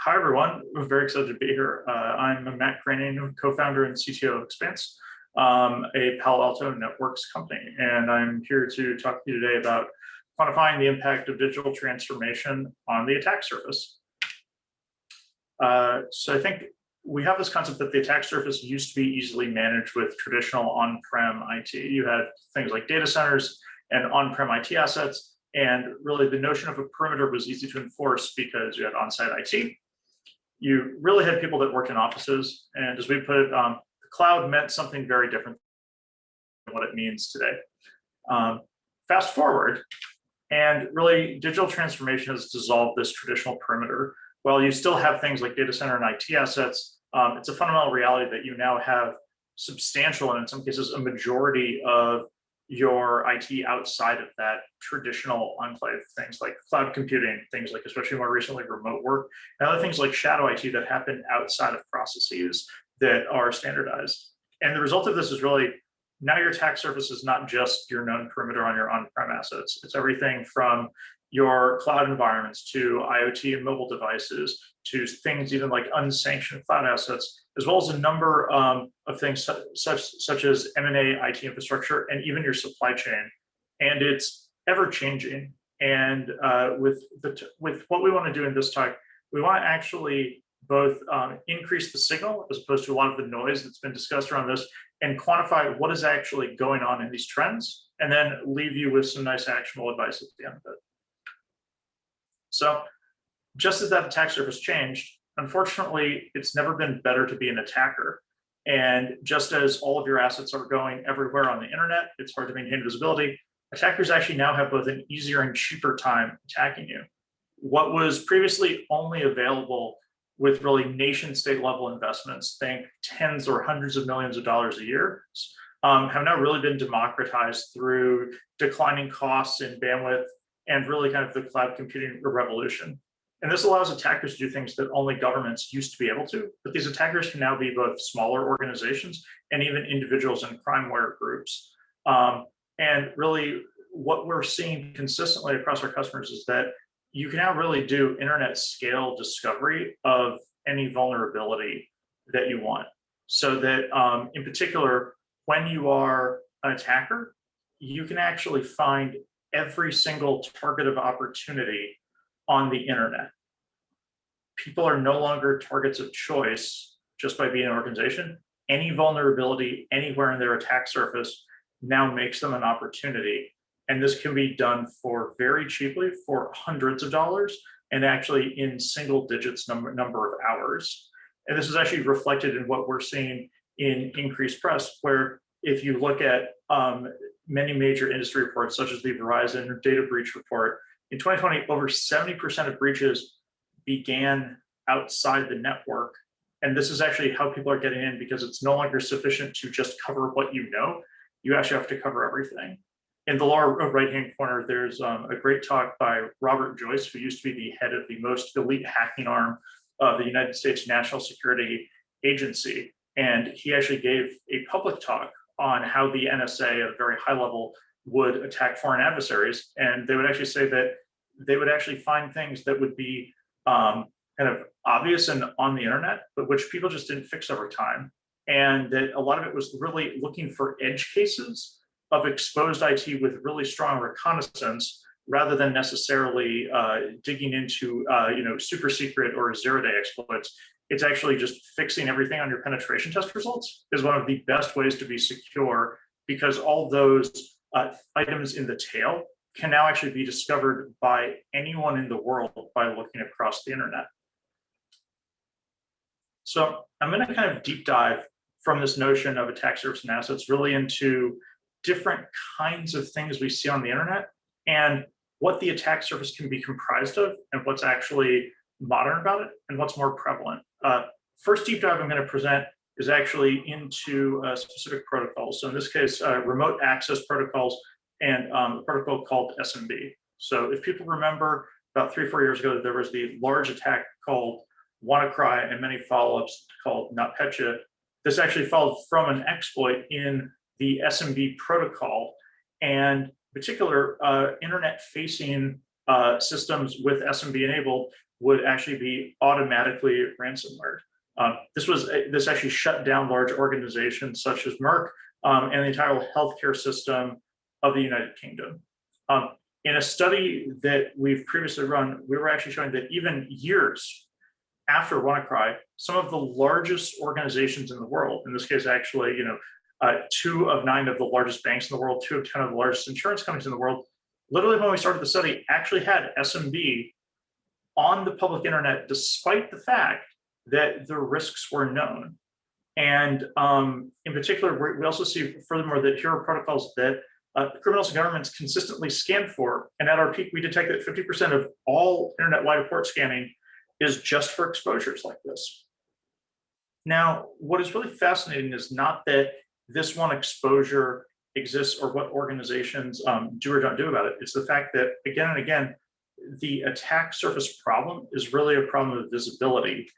Hi, everyone. I'm very excited to be here. I'm Matt Kraning, co-founder and CTO of Expanse, a Palo Alto Networks company. And I'm here to talk to you today about quantifying the impact of digital transformation on the attack surface. So I think we have this concept that the attack surface used to be easily managed with traditional on-prem IT. You had things like data centers and on-prem IT assets. And really the notion of a perimeter was easy to enforce because you had on-site IT. You really had people that worked in offices. And as we put it, the cloud meant something very different than what it means today. Fast forward, and really digital transformation has dissolved this traditional perimeter. While you still have things like data center and IT assets, it's a fundamental reality that you now have substantial, and in some cases, a majority of your IT outside of that traditional enclave, things like cloud computing, things like, especially more recently, remote work, and other things like shadow IT that happen outside of processes that are standardized. And the result of this is really, now your attack surface is not just your known perimeter on your on-prem assets. It's everything from your cloud environments to IoT and mobile devices to things even like unsanctioned cloud assets, as well as a number of things such as M&A, IT infrastructure, and even your supply chain. And it's ever changing. And with what we want to do in this talk, we want to actually both increase the signal as opposed to a lot of the noise that's been discussed around this, and quantify what is actually going on in these trends, and then leave you with some nice actionable advice at the end of it. So just as that attack surface changed, unfortunately, it's never been better to be an attacker. And just as all of your assets are going everywhere on the internet, it's hard to maintain visibility. Attackers actually now have both an easier and cheaper time attacking you. What was previously only available with really nation state level investments, think tens or hundreds of millions of dollars a year, have now really been democratized through declining costs and bandwidth and really kind of the cloud computing revolution. And this allows attackers to do things that only governments used to be able to, but these attackers can now be both smaller organizations and even individuals and crimeware groups. And really what we're seeing consistently across our customers is that you can now really do internet scale discovery of any vulnerability that you want. So that in particular, when you are an attacker, you can actually find every single target of opportunity on the internet. People are no longer targets of choice just by being an organization. Any vulnerability anywhere in their attack surface now makes them an opportunity. And this can be done for very cheaply, for hundreds of dollars, and actually in single digits number of hours. And this is actually reflected in what we're seeing in increased press, where if you look at many major industry reports, such as the Verizon data breach report, in 2020, over 70% of breaches began outside the network. And this is actually how people are getting in, because it's no longer sufficient to just cover what you know. You actually have to cover everything. In the lower right-hand corner, there's a great talk by Robert Joyce, who used to be the head of the most elite hacking arm of the United States National Security Agency. And he actually gave a public talk on how the NSA at a very high level would attack foreign adversaries. And they would actually say that they would actually find things that would be kind of obvious and on the internet, but which people just didn't fix over time. And that a lot of it was really looking for edge cases of exposed IT with really strong reconnaissance, rather than necessarily digging into super secret or zero-day exploits. It's actually just fixing everything on your penetration test results is one of the best ways to be secure, because all those items in the tail can now actually be discovered by anyone in the world by looking across the internet. So I'm going to kind of deep dive from this notion of attack surface and assets really into different kinds of things we see on the internet and what the attack surface can be comprised of and what's actually modern about it and what's more prevalent. First deep dive I'm going to present is actually into specific protocols. So in this case, remote access protocols and a protocol called SMB. So if people remember, about 3 or 4 years ago, there was the large attack called WannaCry and many follow-ups called NotPetya. This actually followed from an exploit in the SMB protocol, and in particular, internet-facing systems with SMB enabled would actually be automatically ransomware. This actually shut down large organizations such as Merck and the entire healthcare system of the United Kingdom. In a study that we've previously run, we were actually showing that even years after WannaCry, some of the largest organizations in the world, in this case, actually, 2 of 9 of the largest banks in the world, 2 of 10 of the largest insurance companies in the world, literally when we started the study, actually had SMB on the public internet, despite the fact that the risks were known. And in particular, we also see furthermore that here are protocols that criminals and governments consistently scan for. And at our peak, we detect that 50% of all internet-wide port scanning is just for exposures like this. Now, what is really fascinating is not that this one exposure exists or what organizations do or don't do about it. It's the fact that, again and again, the attack surface problem is really a problem of visibility.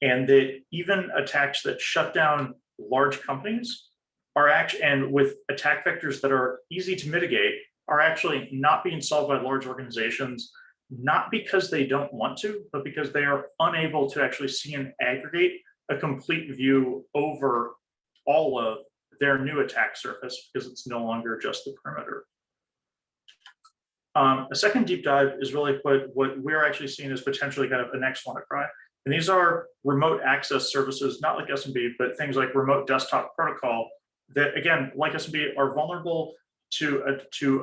And that even attacks that shut down large companies are actually, and with attack vectors that are easy to mitigate, are actually not being solved by large organizations, not because they don't want to, but because they are unable to actually see and aggregate a complete view over all of their new attack surface, because it's no longer just the perimeter. A second deep dive is really what we're actually seeing as potentially kind of the next WannaCry. And these are remote access services, not like SMB, but things like remote desktop protocol that, again, like SMB, are vulnerable to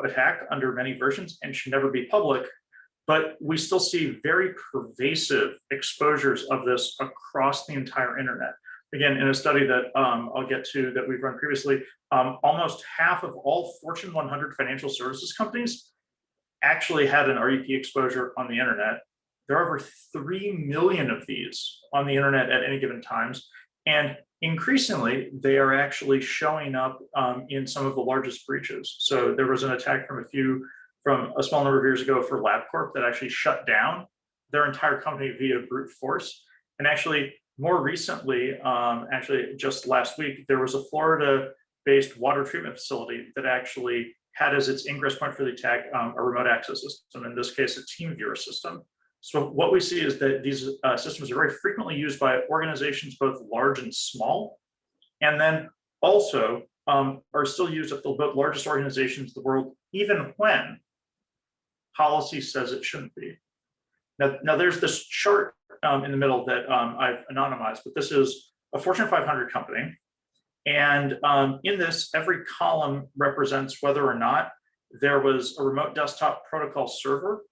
attack under many versions and should never be public. But we still see very pervasive exposures of this across the entire internet. Again, in a study that I'll get to that we've run previously, almost half of all Fortune 100 financial services companies actually had an REP exposure on the internet. There are over 3 million of these on the internet at any given times. And increasingly, they are actually showing up in some of the largest breaches. So there was an attack from a small number of years ago for LabCorp that actually shut down their entire company via brute force. And actually, more recently, actually just last week, there was a Florida-based water treatment facility that actually had as its ingress point for the attack a remote access system, in this case, a TeamViewer system. So what we see is that these systems are very frequently used by organizations, both large and small, and then also are still used at the largest organizations in the world, even when policy says it shouldn't be. Now there's this chart in the middle that I've anonymized, but this is a Fortune 500 company. And in this, every column represents whether or not there was a remote desktop protocol server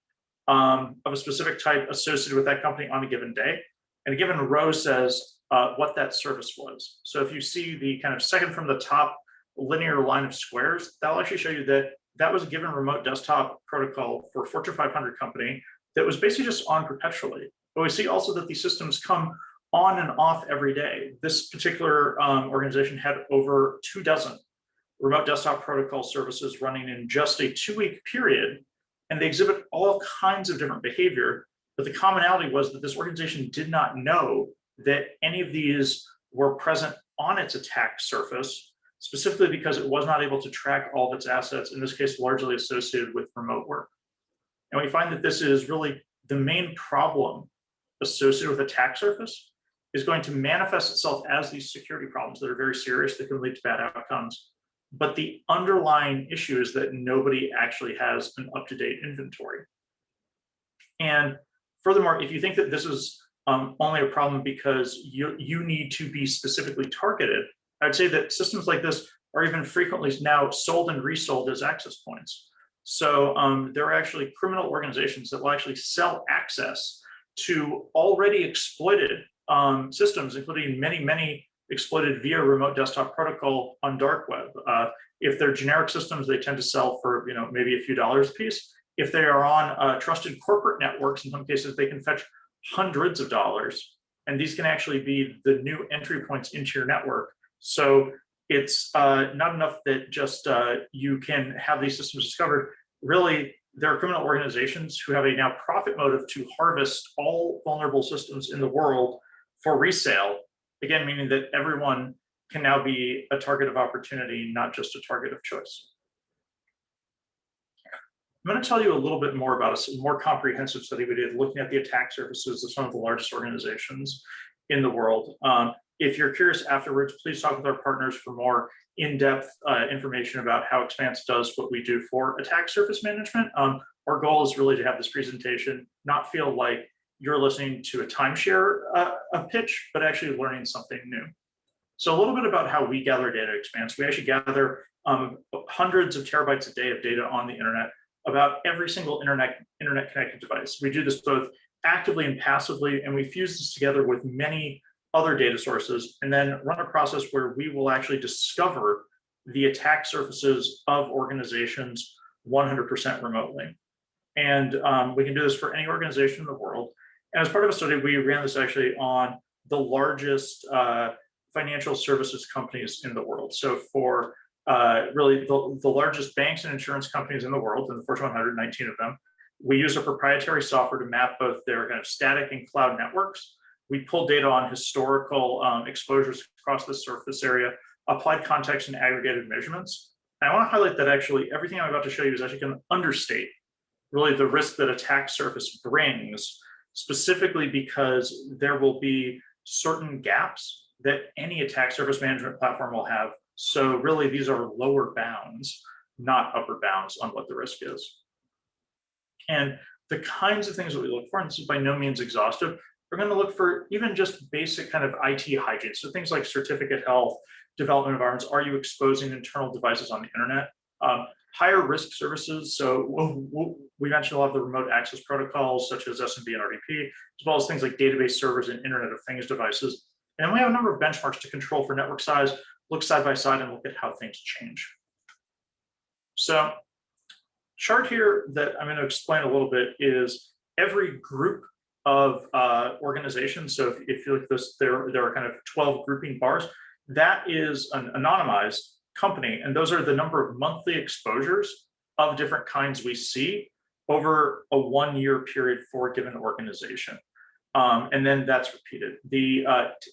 of a specific type associated with that company on a given day. And a given row says what that service was. So if you see the kind of second from the top linear line of squares, that'll actually show you that that was a given remote desktop protocol for a Fortune 500 company that was basically just on perpetually. But we see also that these systems come on and off every day. This particular organization had over 24 remote desktop protocol services running in just a 2-week period, and they exhibit all kinds of different behavior. But the commonality was that this organization did not know that any of these were present on its attack surface, specifically because it was not able to track all of its assets, in this case, largely associated with remote work. And we find that this is really the main problem associated with attack surface is going to manifest itself as these security problems that are very serious that can lead to bad outcomes. But the underlying issue is that nobody actually has an up-to-date inventory. And furthermore, if you think that this is only a problem because you need to be specifically targeted, I'd say that systems like this are even frequently now sold and resold as access points. So there are actually criminal organizations that will actually sell access to already exploited systems, including many exploited via remote desktop protocol on dark web. If they're generic systems, they tend to sell for maybe a few dollars a piece. If they are on trusted corporate networks, in some cases they can fetch hundreds of dollars, and these can actually be the new entry points into your network. So it's not enough that just you can have these systems discovered. Really, there are criminal organizations who have a now profit motive to harvest all vulnerable systems in the world for resale, again, meaning that everyone can now be a target of opportunity, not just a target of choice. I'm going to tell you a little bit more about a more comprehensive study we did looking at the attack surfaces of some of the largest organizations in the world. If you're curious afterwards, please talk with our partners for more in-depth information about how Expanse does what we do for attack surface management. Our goal is really to have this presentation not feel like you're listening to a timeshare a pitch, but actually learning something new. So a little bit about how we gather data at Expanse. We actually gather hundreds of terabytes a day of data on the internet about every single internet connected device. We do this both actively and passively, and we fuse this together with many other data sources and then run a process where we will actually discover the attack surfaces of organizations 100% remotely. And we can do this for any organization in the world. And as part of a study, we ran this actually on the largest financial services companies in the world. So for really the largest banks and insurance companies in the world, in the Fortune 100, 19 of them, we use a proprietary software to map both their kind of static and cloud networks. We pulled data on historical exposures across the surface area, applied context and aggregated measurements. And I want to highlight that actually everything I'm about to show you is actually going to understate really the risk that attack surface brings, specifically because there will be certain gaps that any attack surface management platform will have. So really these are lower bounds, not upper bounds on what the risk is. And the kinds of things that we look for, and this is by no means exhaustive, we're going to look for even just basic kind of IT hygiene. So things like certificate health, development environments. Are you exposing internal devices on the internet? Higher risk services. So we mentioned a lot of the remote access protocols such as SMB and RDP, as well as things like database servers and Internet of Things devices. And we have a number of benchmarks to control for network size, look side by side and look at how things change. So chart here that I'm going to explain a little bit is every group of organizations. So if you look at this, there are kind of 12 grouping bars. That is an anonymized company, and those are the number of monthly exposures of different kinds we see over a 1-year period for a given organization. And then that's repeated. The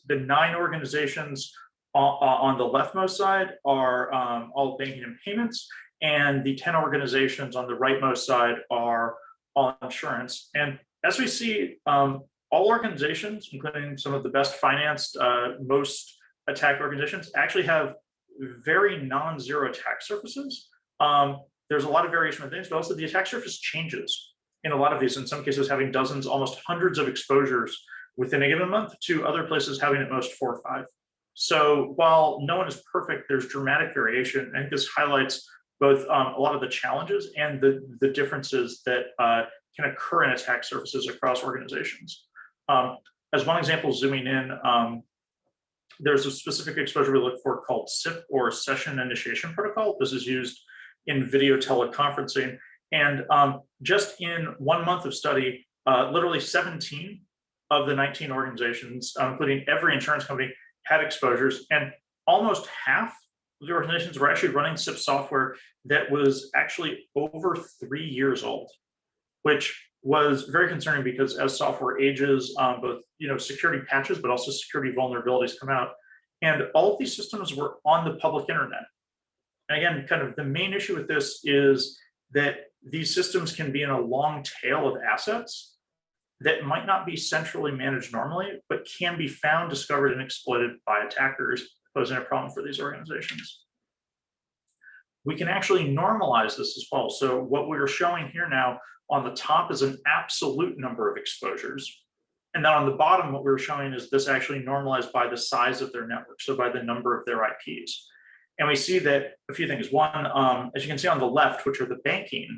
9 organizations on the leftmost side are all banking and payments, and the 10 organizations on the rightmost side are all insurance. And as we see, all organizations, including some of the best financed, most attacked organizations, actually have very non-zero attack surfaces. There's a lot of variation with things, but also the attack surface changes in a lot of these, in some cases having dozens, almost hundreds of exposures within a given month, to other places having at most 4 or 5. So while no one is perfect, there's dramatic variation. I think this highlights both a lot of the challenges and the differences that can occur in attack surfaces across organizations. As one example, zooming in, there's a specific exposure we look for called SIP, or Session Initiation Protocol. This is used in video teleconferencing. And just in 1 month of study, literally 17 of the 19 organizations, including every insurance company, had exposures. And almost half of the organizations were actually running SIP software that was actually over 3 years old, which was very concerning because as software ages, both security patches, but also security vulnerabilities come out. And all of these systems were on the public internet. And again, kind of the main issue with this is that these systems can be in a long tail of assets that might not be centrally managed normally, but can be found, discovered, and exploited by attackers, posing a problem for these organizations. We can actually normalize this as well. So what we're showing here now on the top is an absolute number of exposures. And then on the bottom, what we're showing is this actually normalized by the size of their network, so by the number of their IPs. And we see that a few things. One, as you can see on the left, which are the banking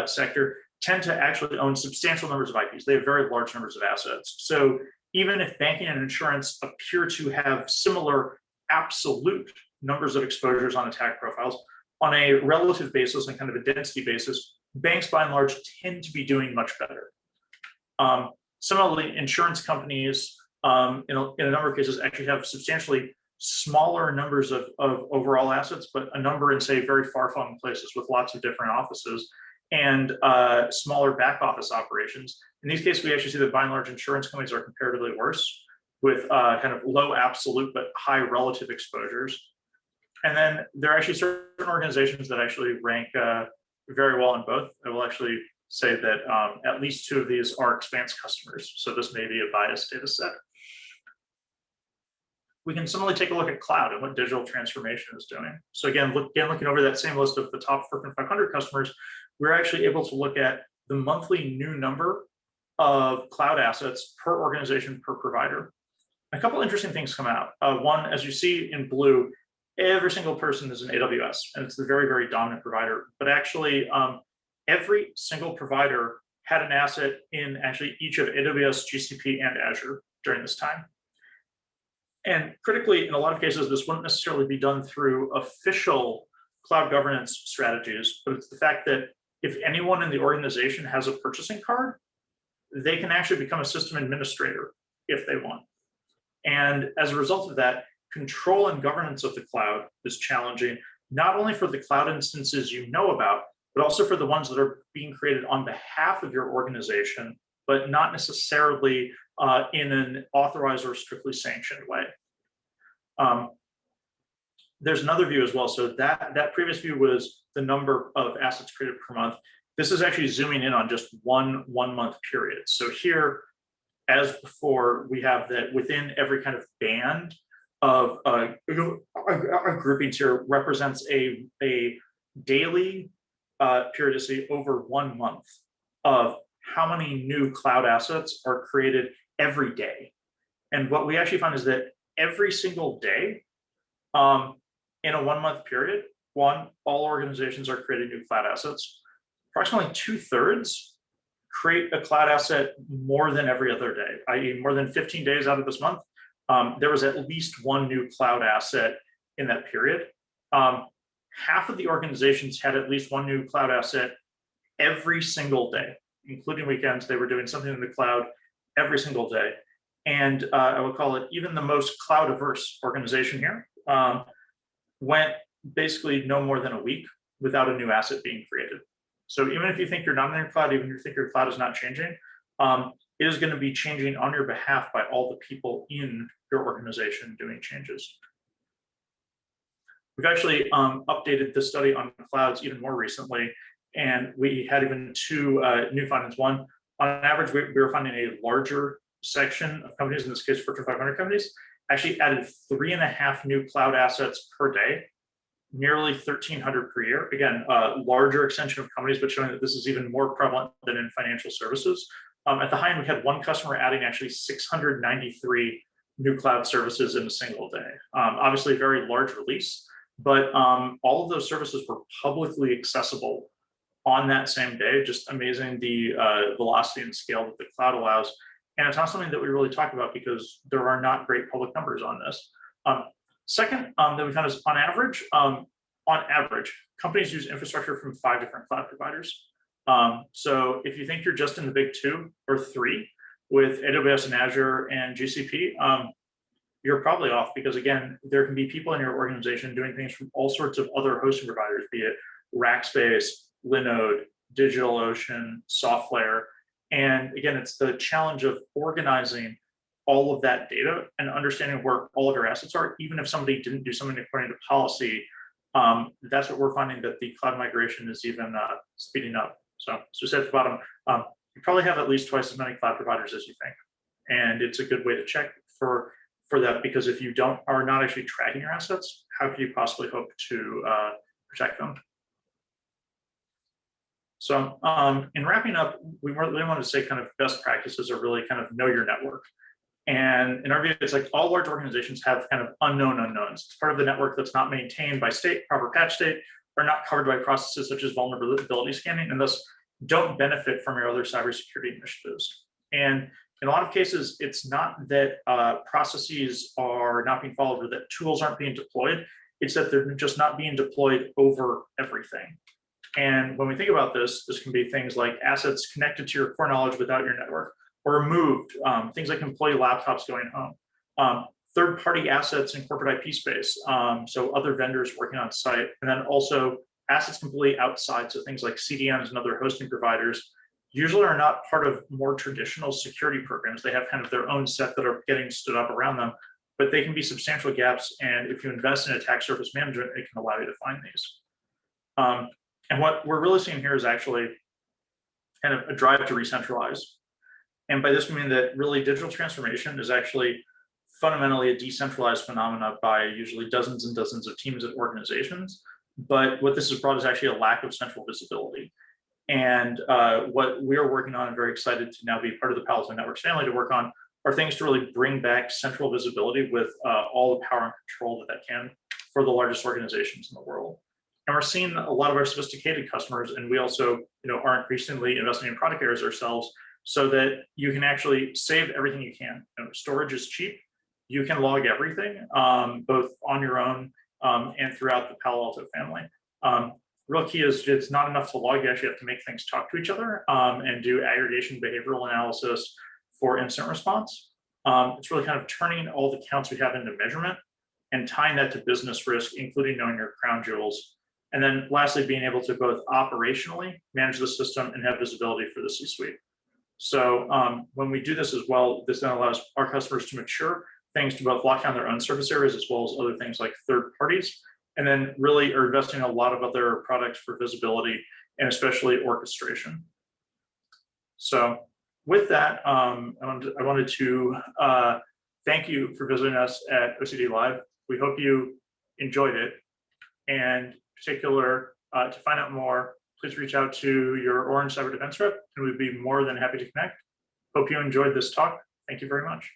sector, tend to actually own substantial numbers of IPs. They have very large numbers of assets. So even if banking and insurance appear to have similar absolute numbers of exposures on attack profiles, on a relative basis and kind of a density basis, banks by and large tend to be doing much better. Similarly, insurance companies in a number of cases actually have substantially smaller numbers of overall assets, but a number in, say, very far-flung places with lots of different offices and smaller back office operations. In these cases, we actually see that by and large insurance companies are comparatively worse, with kind of low absolute but high relative exposures. And then there are actually certain organizations that actually rank very well in both. I will actually say that at least 2 of these are Expanse customers, so this may be a biased data set. We can similarly take a look at cloud and what digital transformation is doing. So again, looking over that same list of the top Fortune 500 customers, we're actually able to look at the monthly new number of cloud assets per organization, per provider. A couple interesting things come out. One, as you see in blue, every single person is an AWS, and it's the very, very dominant provider. But actually, every single provider had an asset in actually each of AWS, GCP, and Azure during this time. And critically, in a lot of cases, this wouldn't necessarily be done through official cloud governance strategies, but it's the fact that if anyone in the organization has a purchasing card, they can actually become a system administrator if they want. And as a result of that, control and governance of the cloud is challenging, not only for the cloud instances you know about, but also for the ones that are being created on behalf of your organization, but not necessarily in an authorized or strictly sanctioned way. There's another view as well. So that previous view was the number of assets created per month. This is actually zooming in on just one month period. So here, as before, we have that within every kind of band of groupings here represents a daily periodicity over 1 month of how many new cloud assets are created every day. And what we actually find is that every single day in a 1 month period, all organizations are creating new cloud assets. Approximately 2/3 create a cloud asset more than every other day, i.e. more than 15 days out of this month. There was at least one new cloud asset in that period. Half of the organizations had at least one new cloud asset every single day, including weekends. They were doing something in the cloud every single day. And I would call it even the most cloud averse organization here went basically no more than a week without a new asset being created. So even if you think you're not in your cloud, even if you think your cloud is not changing, it is going to be changing on your behalf by all the people in your organization doing changes. We've actually updated this study on clouds even more recently, and we had even 2 new findings. One, on average, we were finding a larger section of companies, in this case, Fortune 500 companies, actually added 3.5 new cloud assets per day, nearly 1,300 per year. Again, larger extension of companies, but showing that this is even more prevalent than in financial services. At the high end, we had one customer adding actually 693 new cloud services in a single day. Obviously, a very large release, but all of those services were publicly accessible on that same day. Just amazing the velocity and scale that the cloud allows. And it's not something that we really talk about because there are not great public numbers on this. Second, that we found is on average, companies use infrastructure from 5 different cloud providers. So if you think you're just in the big 2 or 3 with AWS and Azure and GCP, you're probably off, because again, there can be people in your organization doing things from all sorts of other hosting providers, be it Rackspace, Linode, DigitalOcean, SoftLayer. And again, it's the challenge of organizing all of that data and understanding where all of your assets are, even if somebody didn't do something according to policy. That's what we're finding, that the cloud migration is even speeding up. So as we said at the bottom, you probably have at least twice as many cloud providers as you think. And it's a good way to check for that, because if you are not actually tracking your assets, how can you possibly hope to protect them? So in wrapping up, we really want to say kind of best practices are really kind of know your network. And in our view, it's like all large organizations have kind of unknown unknowns. It's part of the network that's not maintained by proper patch state, or not covered by processes such as vulnerability scanning, and thus don't benefit from your other cybersecurity initiatives. And in a lot of cases, it's not that processes are not being followed or that tools aren't being deployed. It's that they're just not being deployed over everything. And when we think about this can be things like assets connected to your core knowledge without your network, or removed, things like employee laptops going home, third-party assets in corporate IP space, so other vendors working on site, and then also assets completely outside, so things like CDNs and other hosting providers usually are not part of more traditional security programs. They have kind of their own set that are getting stood up around them, but they can be substantial gaps, and if you invest in attack surface management, it can allow you to find these. And what we're really seeing here is actually kind of a drive to re-centralize. And by this we mean that really digital transformation is actually fundamentally a decentralized phenomena by usually dozens and dozens of teams and organizations. But what this has brought is actually a lack of central visibility. And what we're working on and very excited to now be part of the Palo Alto Networks family to work on are things to really bring back central visibility with all the power and control that can for the largest organizations in the world. And we're seeing a lot of our sophisticated customers, and we also are increasingly investing in product areas ourselves so that you can actually save everything you can. Storage is cheap. You can log everything, both on your own and throughout the Palo Alto family. Real key is it's not enough to log, you actually have to make things talk to each other and do aggregation behavioral analysis for incident response. It's really kind of turning all the counts we have into measurement and tying that to business risk, including knowing your crown jewels. And then lastly, being able to both operationally manage the system and have visibility for the C-suite. So when we do this as well, this then allows our customers to mature things to both lock down their own service areas as well as other things like third parties, and then really are investing in a lot of other products for visibility and especially orchestration. So with that, I wanted to thank you for visiting us at OCD Live. We hope you enjoyed it. And in particular, to find out more, please reach out to your Orange Cyber Defense rep, and we'd be more than happy to connect. Hope you enjoyed this talk. Thank you very much.